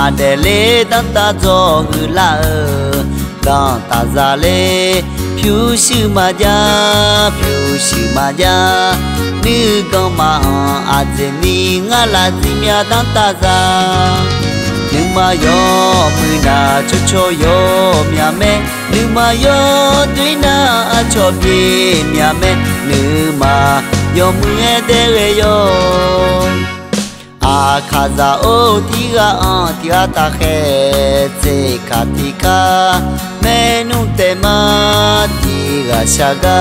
hà để lê đăng ta cho hư la đăng ta ra lê phiêu sư mà ya nữ con mà à dễ ni ngã là gì mía đăng ta ra nhưng mà yo mưa na cho yo mía mẹ nữ mà yo tuy na cho bi mía mẹ nữ mà yo mưa để yo a kaza o tiga ta khe te katika menu tema tiga shaga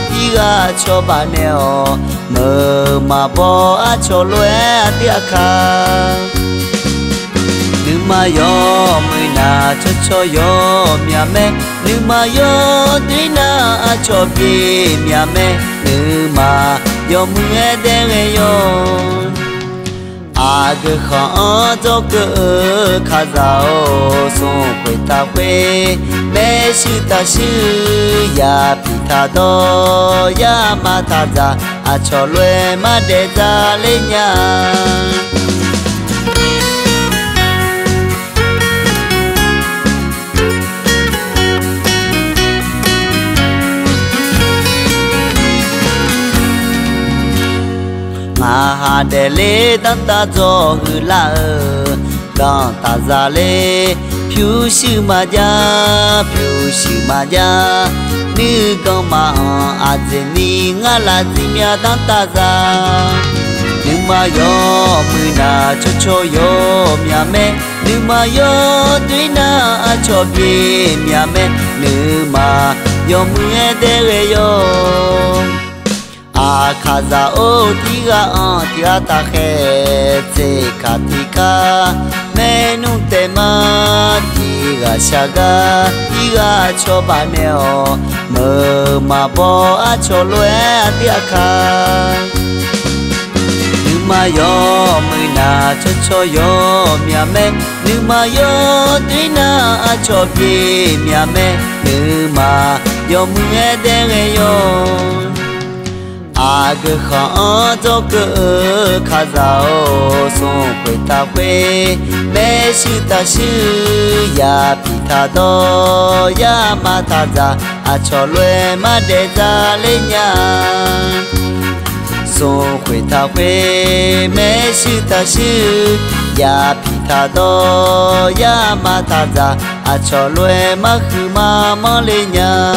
tiga choba neo mơ mà bo a cho lue tia kha nữ mà yo mưa na cho yo mía mẹ nữ mà yo tuy na cho bi mía mẹ nữ mà yo mưa để yo ag khó cho cơ khá giàu sống quê ta quê mẹ sư ta sư ya pi tha do ya ma tha ra cho lue ma để ra lên nhà hà để lê đăng ta cho hư la đăng ta ra lê phiêu sư mà ya nữ con mà à dễ ni ngã là gì mía đăng ta ra nhưng mà yo mưa na cho yo mía mẹ nữ mà yo tuy na cho bi mía mẹ nữ mà yo mưa để yo a kaza o tiga ta khe te katika menu tema tiga shaga tiga choba neo mơ mà bo a cho lue tia kha nữ mà yo mưa na cho yo mía mẹ nữ mà yo tuy na cho bi mía mẹ nữ mà yo mưa để yo ag khó cho cơ khá giàu sống quê ta quê mẹ sư ta sư ya pi tha do ya ma tha ra cho lue ma để ra lên nhà sống quê ta quê mẹ sư ta sư ya pi tha do ya ma tha ra cho lue ma khứ ma lên nhà